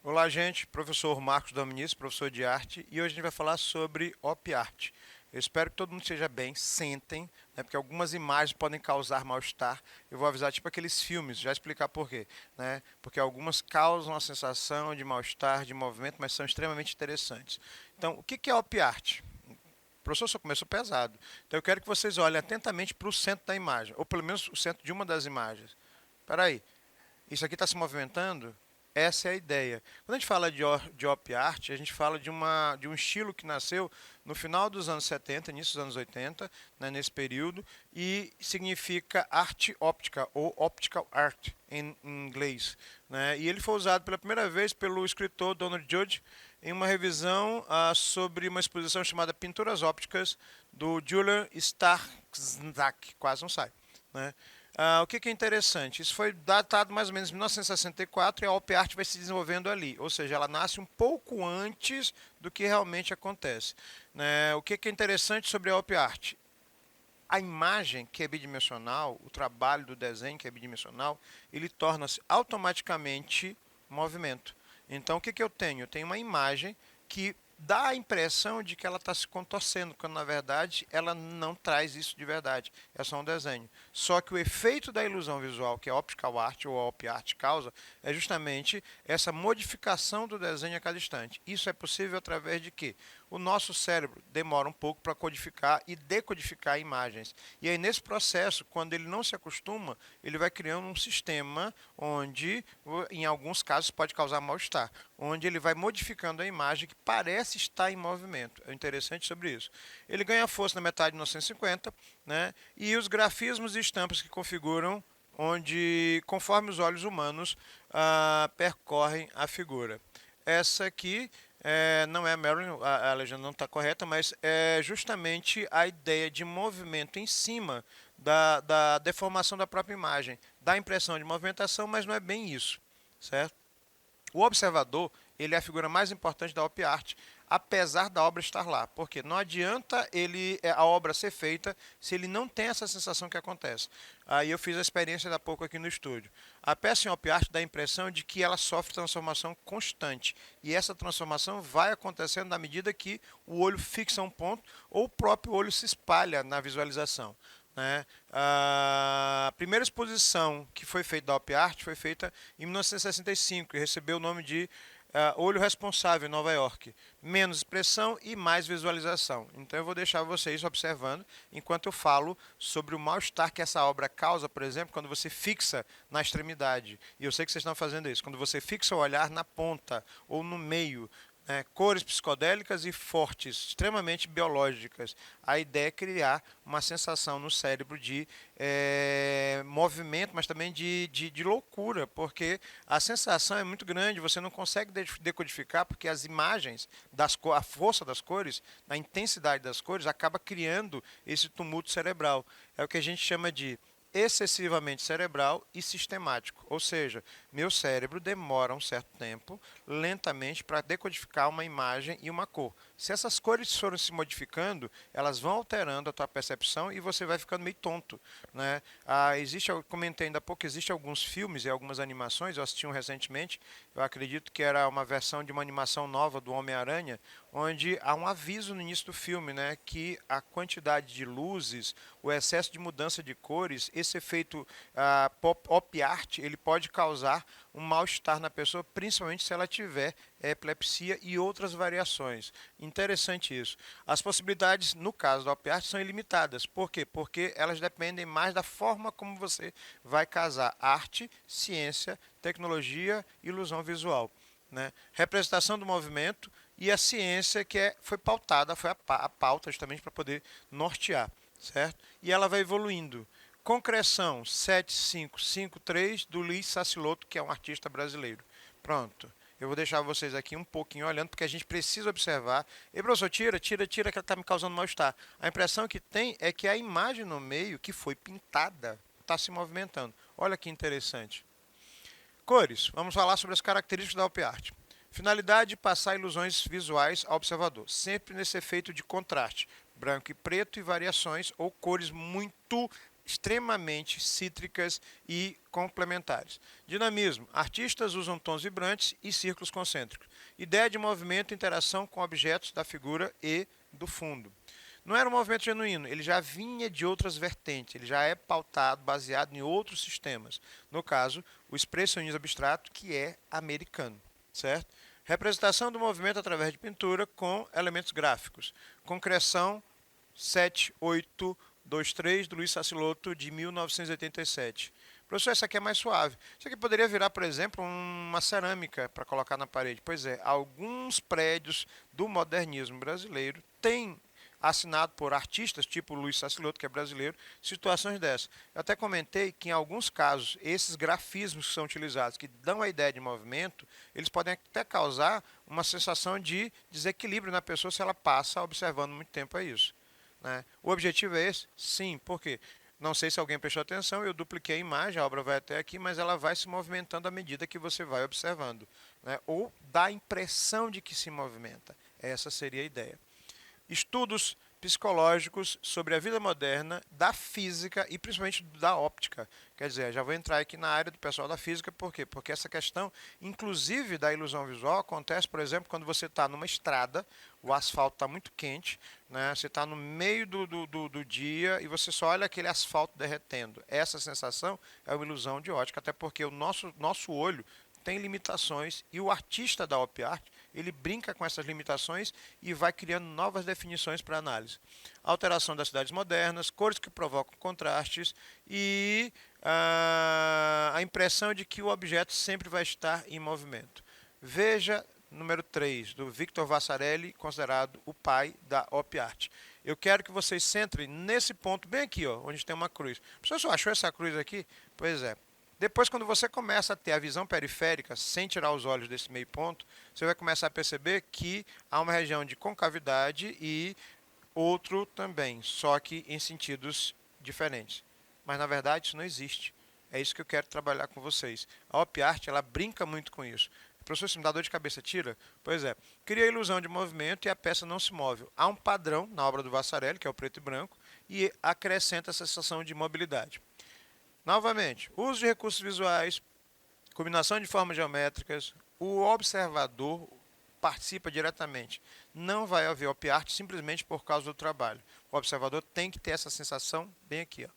Olá, gente. Professor Marcos Dominici, professor de arte, e hoje a gente vai falar sobre op art. Eu espero que todo mundo esteja bem, sentem, né, porque algumas imagens podem causar mal-estar. Eu vou avisar, tipo aqueles filmes, já explicar por quê. Né? Porque algumas causam a sensação de mal-estar, de movimento, mas são extremamente interessantes. Então, o que é op art? O professor só começou pesado. Então, eu quero que vocês olhem atentamente para o centro da imagem, ou pelo menos o centro de uma das imagens. Espera aí. Isso aqui está se movimentando? Essa é a ideia. Quando a gente fala de op art, a gente fala de um estilo que nasceu no final dos anos 70, início dos anos 80, né, nesse período, e significa arte óptica, ou optical art, em inglês. Né? E ele foi usado pela primeira vez pelo escritor Donald Judd em uma revisão sobre uma exposição chamada Pinturas Ópticas, do Julian Starzak, quase não sai. Né? O que é interessante? Isso foi datado mais ou menos em 1964 e a op art vai se desenvolvendo ali, ou seja, ela nasce um pouco antes do que realmente acontece. Né? O que é interessante sobre a op art? A imagem que é bidimensional, o trabalho do desenho que é bidimensional, ele torna-se automaticamente movimento. Então o que eu tenho? Eu tenho uma imagem que dá a impressão de que ela está se contorcendo, quando na verdade ela não traz isso de verdade, é só um desenho. Só que o efeito da ilusão visual, que a optical art ou a op art causa, é justamente essa modificação do desenho a cada instante. Isso é possível através de quê? O nosso cérebro demora um pouco para codificar e decodificar imagens. E aí, nesse processo, quando ele não se acostuma, ele vai criando um sistema onde, em alguns casos, pode causar mal-estar, onde ele vai modificando a imagem que parece estar em movimento. É interessante sobre isso. Ele ganha força na metade de 1950, né? E os grafismos e estampas que configuram onde, conforme os olhos humanos percorrem a figura. Essa aqui não é Marilyn, a legenda não está correta, mas é justamente a ideia de movimento em cima da deformação da própria imagem. Dá a impressão de movimentação, mas não é bem isso, certo? O observador, ele é a figura mais importante da op art, apesar da obra estar lá. Porque não adianta a obra ser feita se ele não tem essa sensação que acontece. Aí eu fiz a experiência da pouco aqui no estúdio. A peça em op art dá a impressão de que ela sofre transformação constante. E essa transformação vai acontecendo na medida que o olho fixa um ponto ou o próprio olho se espalha na visualização. Né? A primeira exposição que foi feita da op art foi feita em 1965 e recebeu o nome de Olho Responsável, em Nova York. Menos expressão e mais visualização. Então eu vou deixar vocês observando enquanto eu falo sobre o mal-estar que essa obra causa, por exemplo, quando você fixa na extremidade. E eu sei que vocês estão fazendo isso. Quando você fixa o olhar na ponta ou no meio, cores psicodélicas e fortes, extremamente biológicas. A ideia é criar uma sensação no cérebro de movimento, mas também de loucura, porque a sensação é muito grande, você não consegue decodificar, porque as imagens, a força das cores, a intensidade das cores, acaba criando esse tumulto cerebral. É o que a gente chama de excessivamente cerebral e sistemático, ou seja, meu cérebro demora um certo tempo, lentamente, para decodificar uma imagem e uma cor. Se essas cores forem se modificando, elas vão alterando a tua percepção e você vai ficando meio tonto. Né? Eu comentei ainda há pouco, existem alguns filmes e algumas animações, eu assisti um recentemente, eu acredito que era uma versão de uma animação nova do Homem-Aranha, onde há um aviso no início do filme, né, que a quantidade de luzes, o excesso de mudança de cores, esse efeito op art, ele pode causar um mal-estar na pessoa, principalmente se ela tiver epilepsia e outras variações. Interessante isso. As possibilidades, no caso da op art, são ilimitadas. Por quê? Porque elas dependem mais da forma como você vai casar arte, ciência, tecnologia e ilusão visual. Né? Representação do movimento e a ciência que foi pautada, foi a pauta justamente para poder nortear, certo? E ela vai evoluindo. Concreção 7553 do Luiz Sassilotto, que é um artista brasileiro. Pronto. Eu vou deixar vocês aqui um pouquinho olhando, porque a gente precisa observar. E professor, tira, que ela está me causando mal-estar. A impressão que tem é que a imagem no meio, que foi pintada, está se movimentando. Olha que interessante. Cores. Vamos falar sobre as características da op art. Finalidade: passar ilusões visuais ao observador, sempre nesse efeito de contraste, branco e preto e variações ou cores muito extremamente cítricas e complementares. Dinamismo: artistas usam tons vibrantes e círculos concêntricos. Ideia de movimento e interação com objetos da figura e do fundo. Não era um movimento genuíno, ele já vinha de outras vertentes, ele já é pautado, baseado em outros sistemas. No caso, o expressionismo abstrato, que é americano, certo? Representação do movimento através de pintura com elementos gráficos. Concreção 7823 do Luiz Sassilotto, de 1987. Professor, essa aqui é mais suave. Isso aqui poderia virar, por exemplo, uma cerâmica para colocar na parede. Pois é, alguns prédios do modernismo brasileiro têm assinado por artistas, tipo Luiz Sassilotto, que é brasileiro, situações dessas. Eu até comentei que, em alguns casos, esses grafismos que são utilizados, que dão a ideia de movimento, eles podem até causar uma sensação de desequilíbrio na pessoa se ela passa observando muito tempo a isso. Né? O objetivo é esse? Sim. Por quê? Não sei se alguém prestou atenção, eu dupliquei a imagem, a obra vai até aqui, mas ela vai se movimentando à medida que você vai observando. Né? Ou dá a impressão de que se movimenta. Essa seria a ideia. Estudos psicológicos sobre a vida moderna, da física e principalmente da óptica. Quer dizer, já vou entrar aqui na área do pessoal da física, por quê? Porque essa questão, inclusive da ilusão visual, acontece, por exemplo, quando você está numa estrada, o asfalto está muito quente, né? Você está no meio do dia e você só olha aquele asfalto derretendo. Essa sensação é uma ilusão de ótica, até porque o nosso olho tem limitações e o artista da op art ele brinca com essas limitações e vai criando novas definições para análise. Alteração das cidades modernas, cores que provocam contrastes e a impressão de que o objeto sempre vai estar em movimento. Veja número 3, do Victor Vasarely, considerado o pai da op art. Eu quero que vocês centrem nesse ponto bem aqui, ó, onde tem uma cruz. Professor, achou essa cruz aqui? Pois é. Depois, quando você começa a ter a visão periférica, sem tirar os olhos desse meio ponto, você vai começar a perceber que há uma região de concavidade e outro também, só que em sentidos diferentes. Mas, na verdade, isso não existe. É isso que eu quero trabalhar com vocês. A op art, ela brinca muito com isso. Professor, se me dá dor de cabeça, tira? Pois é. Cria a ilusão de movimento e a peça não se move. Há um padrão na obra do Vasarely, que é o preto e branco, e acrescenta a sensação de mobilidade. Novamente, uso de recursos visuais, combinação de formas geométricas, o observador participa diretamente. Não vai haver op art simplesmente por causa do trabalho. O observador tem que ter essa sensação bem aqui. Ó.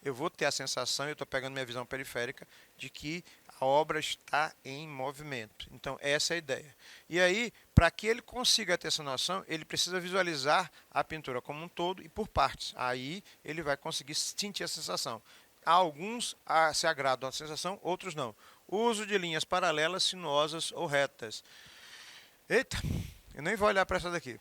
Eu vou ter a sensação, eu estou pegando minha visão periférica, de que a obra está em movimento. Então, essa é a ideia. E aí, para que ele consiga ter essa noção, ele precisa visualizar a pintura como um todo e por partes. Aí, ele vai conseguir sentir a sensação. Alguns se agradam à sensação, outros não. Uso de linhas paralelas, sinuosas ou retas. Eita, eu nem vou olhar para essa daqui.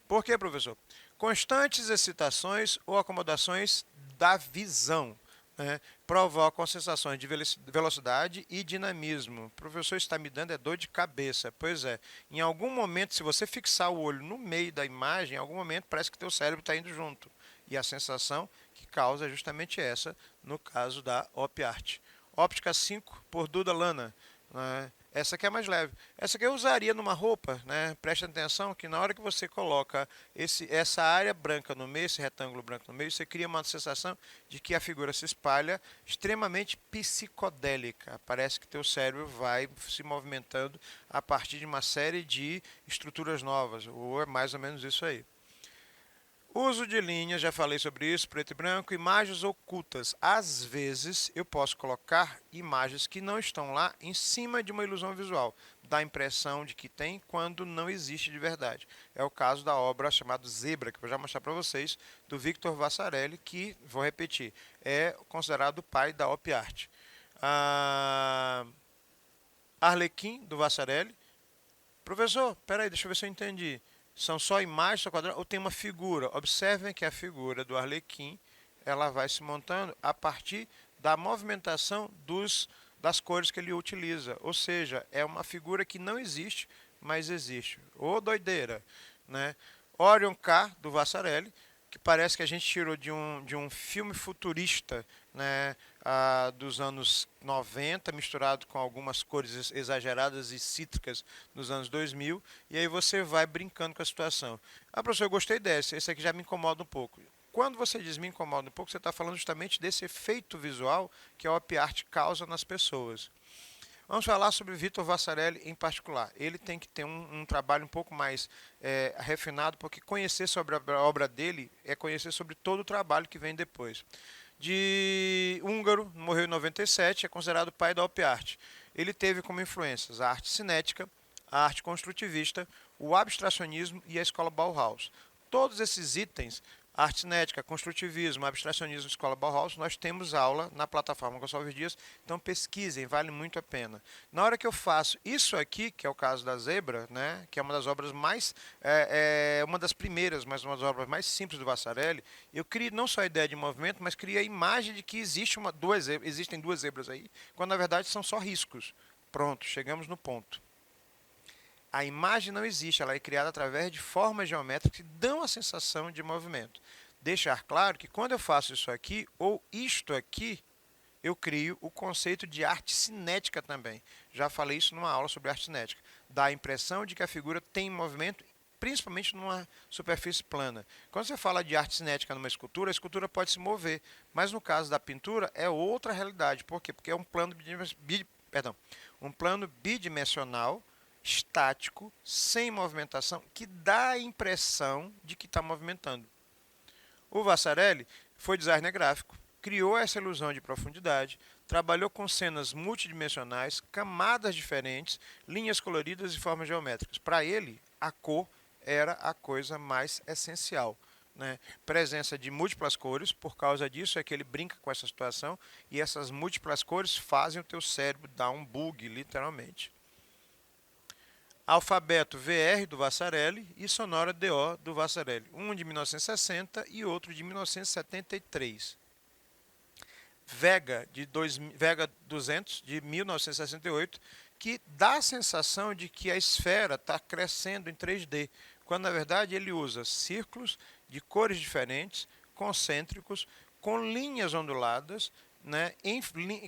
Por quê, professor? Constantes excitações ou acomodações da visão, né, provocam sensações de velocidade e dinamismo. O professor está me dando dor de cabeça. Pois é, em algum momento, se você fixar o olho no meio da imagem, em algum momento parece que teu cérebro está indo junto. E a sensação que causa é justamente essa, no caso da op art. Óptica 5 por Duda Lana. Né? Essa aqui é mais leve. Essa aqui eu usaria numa roupa, né? Preste atenção que na hora que você coloca essa área branca no meio, esse retângulo branco no meio, você cria uma sensação de que a figura se espalha, extremamente psicodélica. Parece que teu cérebro vai se movimentando a partir de uma série de estruturas novas, ou é mais ou menos isso aí. Uso de linhas, já falei sobre isso, preto e branco, imagens ocultas. Às vezes eu posso colocar imagens que não estão lá em cima de uma ilusão visual. Dá a impressão de que tem quando não existe de verdade. É o caso da obra chamada Zebra, que eu vou já mostrar para vocês, do Victor Vasarely, que, vou repetir, é considerado o pai da op art. Arlequim, do Vasarely. Professor, peraí, deixa eu ver se eu entendi. São só imagens, só quadrados, ou tem uma figura? Observem que a figura do Arlequim, ela vai se montando a partir da movimentação das cores que ele utiliza. Ou seja, é uma figura que não existe, mas existe. Ô doideira! Né? Orion K, do Vasarely, que parece que a gente tirou de um filme futurista, né? dos anos 90, misturado com algumas cores exageradas e cítricas nos anos 2000, e aí você vai brincando com a situação. Ah, professor, eu gostei desse, esse aqui já me incomoda um pouco. Quando você diz me incomoda um pouco, você está falando justamente desse efeito visual que a op art causa nas pessoas. Vamos falar sobre Vitor Vassarelli em particular. Ele tem que ter um trabalho um pouco mais refinado, porque conhecer sobre a obra dele é conhecer sobre todo o trabalho que vem depois. De húngaro, morreu em 97, é considerado o pai da op art. Ele teve como influências a arte cinética, a arte construtivista, o abstracionismo e a escola Bauhaus. Todos esses itens, arte cinética, construtivismo, abstracionismo, escola Bauhaus, nós temos aula na plataforma Gonçalves Dias, então pesquisem, vale muito a pena. Na hora que eu faço isso aqui, que é o caso da Zebra, né, que é uma das obras mais, uma das primeiras, mas uma das obras mais simples do Vassarelli, eu crio não só a ideia de movimento, mas crio a imagem de que existem duas zebras aí, quando na verdade são só riscos. Pronto, chegamos no ponto. A imagem não existe, ela é criada através de formas geométricas que dão a sensação de movimento. Deixar claro que quando eu faço isso aqui, ou isto aqui, eu crio o conceito de arte cinética também. Já falei isso numa aula sobre arte cinética. Dá a impressão de que a figura tem movimento, principalmente numa superfície plana. Quando você fala de arte cinética numa escultura, a escultura pode se mover, mas no caso da pintura é outra realidade. Por quê? Porque é um plano bidimensional, estático, sem movimentação, que dá a impressão de que está movimentando. O Vassarelli foi designer gráfico, criou essa ilusão de profundidade, trabalhou com cenas multidimensionais, camadas diferentes, linhas coloridas e formas geométricas. Para ele, a cor era a coisa mais essencial. Né? Presença de múltiplas cores, por causa disso é que ele brinca com essa situação e essas múltiplas cores fazem o teu cérebro dar um bug, literalmente. Alfabeto VR do Vassarelli e Sonora DO do Vassarelli, um de 1960 e outro de 1973. Vega 200 de 1968, que dá a sensação de que a esfera está crescendo em 3D, quando na verdade ele usa círculos de cores diferentes, concêntricos, com linhas onduladas, né,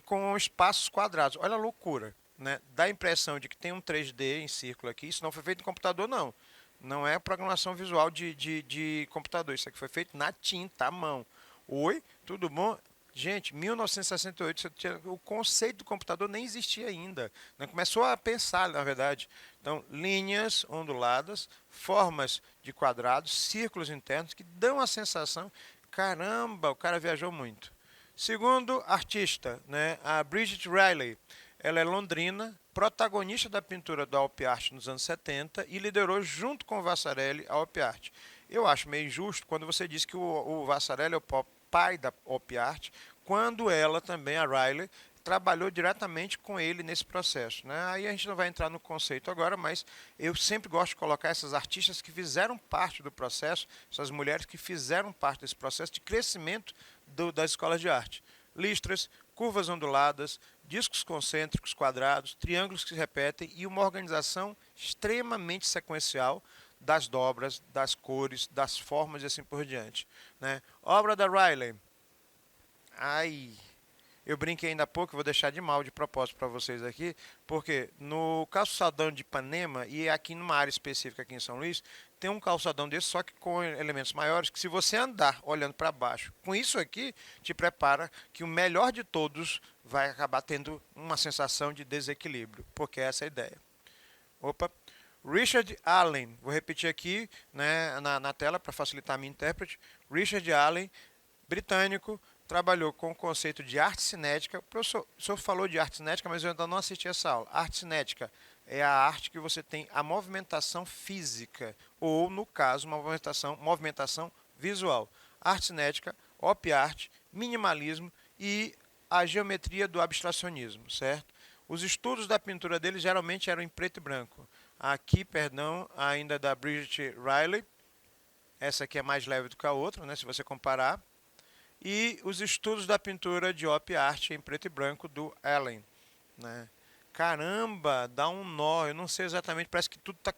com espaços quadrados. Olha a loucura. Né, dá a impressão de que tem um 3D em círculo aqui. Isso não foi feito em computador, não. Não é programação visual de computador. Isso aqui foi feito na tinta, à mão. Oi, tudo bom? Gente, 1968, o conceito do computador nem existia ainda. Né? Começou a pensar, na verdade. Então, linhas onduladas, formas de quadrados, círculos internos, que dão a sensação, caramba, o cara viajou muito. Segundo artista, né, a Bridget Riley. Ela é londrina, protagonista da pintura da op art nos anos 70 e liderou junto com o Vassarelli a op art. Eu acho meio injusto quando você diz que o Vassarelli é o pai da op art, quando ela também, a Riley, trabalhou diretamente com ele nesse processo. Né? Aí a gente não vai entrar no conceito agora, mas eu sempre gosto de colocar essas artistas que fizeram parte do processo, essas mulheres que fizeram parte desse processo de crescimento das escolas de arte. Listras, curvas onduladas, discos concêntricos quadrados, triângulos que se repetem e uma organização extremamente sequencial das dobras, das cores, das formas e assim por diante. Né? Obra da Riley. Ai, eu brinquei ainda há pouco, vou deixar de mal de propósito para vocês aqui, porque no calçadão de Ipanema e aqui numa área específica aqui em São Luís, tem um calçadão desse, só que com elementos maiores, que se você andar olhando para baixo, com isso aqui, te prepara que o melhor de todos vai acabar tendo uma sensação de desequilíbrio, porque essa é a ideia. Opa! Richard Allen, vou repetir aqui né, na tela para facilitar a minha intérprete. Richard Allen, britânico, trabalhou com o conceito de arte cinética. O senhor falou de arte cinética, mas eu ainda não assisti essa aula. Arte cinética é a arte que você tem a movimentação física, ou, no caso, uma movimentação visual. Arte cinética, op art, minimalismo e a geometria do abstracionismo, certo? Os estudos da pintura dele geralmente eram em preto e branco. Aqui, perdão, ainda da Bridget Riley. Essa aqui é mais leve do que a outra, né, se você comparar. E os estudos da pintura de op art em preto e branco do Allen. Né? Caramba, dá um nó, eu não sei exatamente, parece que tudo está...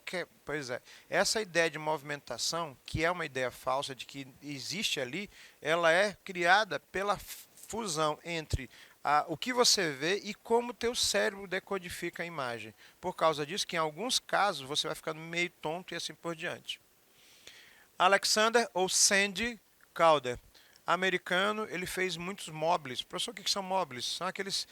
Pois é, essa ideia de movimentação, que é uma ideia falsa de que existe ali, ela é criada pela fusão entre o que você vê e como o teu cérebro decodifica a imagem. Por causa disso, que em alguns casos você vai ficando meio tonto e assim por diante. Alexander ou Sandy Calder, americano, ele fez muitos móveis. Professor, o que são móveis? São aqueles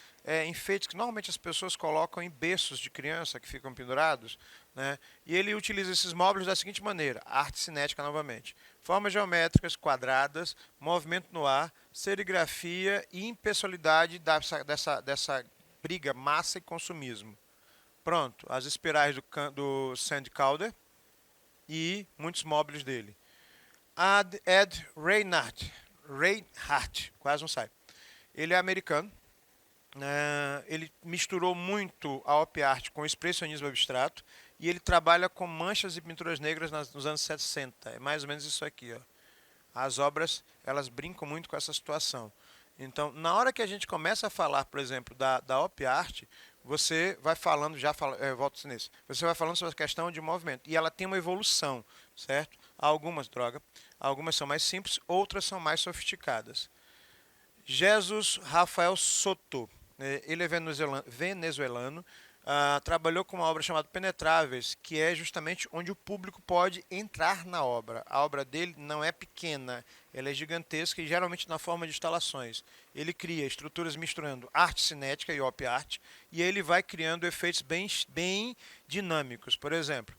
enfeites que normalmente as pessoas colocam em berços de criança que ficam pendurados, né? E ele utiliza esses móveis da seguinte maneira: arte cinética novamente. Formas geométricas, quadradas, movimento no ar, serigrafia e impessoalidade dessa briga massa e consumismo. Pronto, as espirais do Sandy Calder e muitos móveis dele. Ed Reinhardt, quase não sai. Ele é americano. Ele misturou muito a op art com o expressionismo abstrato e ele trabalha com manchas e pinturas negras nos anos 60. É mais ou menos isso aqui, ó. As obras, elas brincam muito com essa situação. Então, na hora que a gente começa a falar, por exemplo, da op art, você vai falando, volto nesse, você vai falando sobre a questão de movimento. E ela tem uma evolução, certo? Algumas são mais simples, outras são mais sofisticadas. Jesus Rafael Soto, ele é venezuelano, trabalhou com uma obra chamada Penetráveis, que é justamente onde o público pode entrar na obra. A obra dele não é pequena, ela é gigantesca e geralmente na forma de instalações. Ele cria estruturas misturando arte cinética e op art, e ele vai criando efeitos bem dinâmicos. Por exemplo,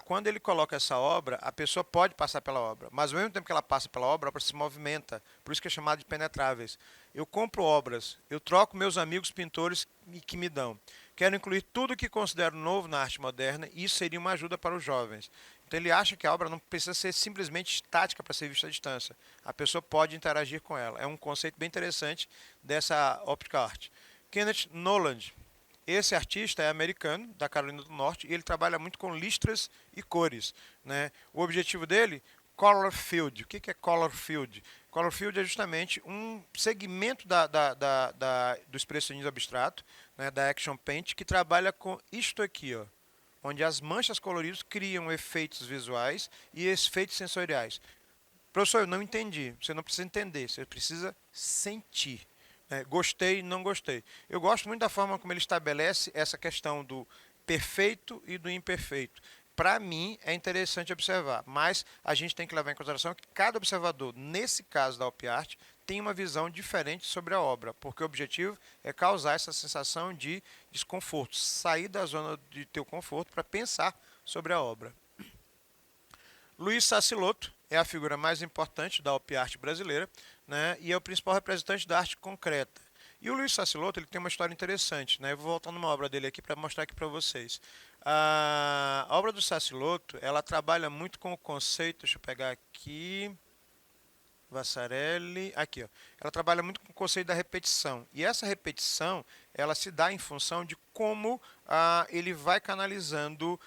quando ele coloca essa obra, a pessoa pode passar pela obra, mas ao mesmo tempo que ela passa pela obra, a obra se movimenta, por isso que é chamado de penetráveis. Eu compro obras, eu troco meus amigos pintores que me dão. Quero incluir tudo que considero novo na arte moderna e isso seria uma ajuda para os jovens. Então ele acha que a obra não precisa ser simplesmente estática para ser vista à distância. A pessoa pode interagir com ela. É um conceito bem interessante dessa óptica arte. Kenneth Noland. Esse artista é americano, da Carolina do Norte, e ele trabalha muito com listras e cores, né? O objetivo dele, color field. O que é color field? Color field é justamente um segmento do expressionismo abstrato, né, da action paint, que trabalha com isto aqui, ó, onde as manchas coloridas criam efeitos visuais e efeitos sensoriais. Professor, eu não entendi. Você não precisa entender, você precisa sentir. Gostei, não gostei. Eu gosto muito da forma como ele estabelece essa questão do perfeito e do imperfeito. Para mim, é interessante observar, mas a gente tem que levar em consideração que cada observador, nesse caso da op art, tem uma visão diferente sobre a obra, porque o objetivo é causar essa sensação de desconforto, sair da zona de teu conforto para pensar sobre a obra. Luiz Sassilotto é a figura mais importante da op art brasileira, né, e é o principal representante da arte concreta. E o Luiz Sassilotto, ele tem uma história interessante, né? Eu vou voltar numa obra dele aqui para mostrar aqui para vocês. A obra do Sassilotto, ela trabalha muito com o conceito, deixa eu pegar aqui, Vassarelli, aqui, ó. Ela trabalha muito com o conceito da repetição. E essa repetição, ela se dá em função de como ele vai canalizando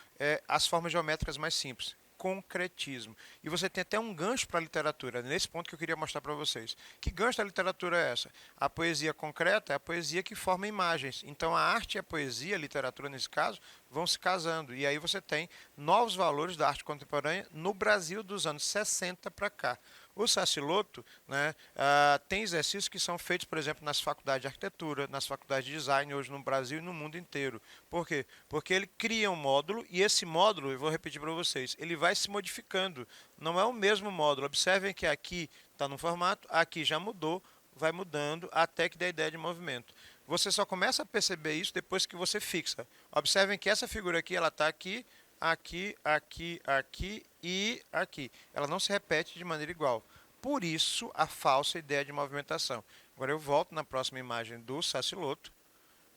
as formas geométricas mais simples. Concretismo. E você tem até um gancho para a literatura, nesse ponto que eu queria mostrar para vocês. Que gancho da literatura é essa? A poesia concreta é a poesia que forma imagens. Então a arte e a poesia, a literatura nesse caso, vão se casando. E aí você tem novos valores da arte contemporânea no Brasil dos anos 60 para cá. O Sassilotto, né, tem exercícios que são feitos, por exemplo, nas faculdades de arquitetura, nas faculdades de design, hoje no Brasil e no mundo inteiro. Por quê? Porque ele cria um módulo e esse módulo, eu vou repetir para vocês, ele vai se modificando. Não é o mesmo módulo. Observem que aqui está no formato, aqui já mudou, vai mudando até que dê a ideia de movimento. Você só começa a perceber isso depois que você fixa. Observem que essa figura aqui, ela está aqui, aqui, aqui, aqui e aqui. Ela não se repete de maneira igual. Por isso, a falsa ideia de movimentação. Agora eu volto na próxima imagem do Sassilotto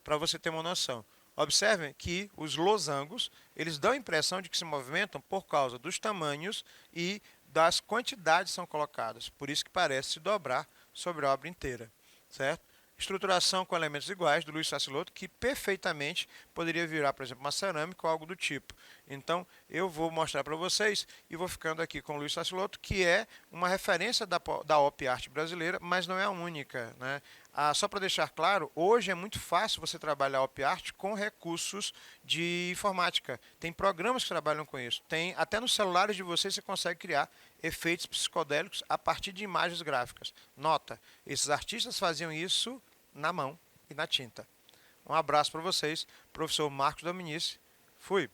para você ter uma noção. Observem que os losangos, eles dão a impressão de que se movimentam por causa dos tamanhos e das quantidades que são colocadas. Por isso que parece se dobrar sobre a obra inteira, certo? Estruturação com elementos iguais, do Luiz Sassilotto, que perfeitamente poderia virar, por exemplo, uma cerâmica ou algo do tipo. Então, eu vou mostrar para vocês e vou ficando aqui com o Luiz Sassilotto, que é uma referência da op art brasileira, mas não é a única, né? Só para deixar claro, hoje é muito fácil você trabalhar op art com recursos de informática. Tem programas que trabalham com isso. Tem, até nos celulares de vocês você consegue criar efeitos psicodélicos a partir de imagens gráficas. Nota, esses artistas faziam isso na mão e na tinta. Um abraço para vocês, professor Marcos Dominici. Fui!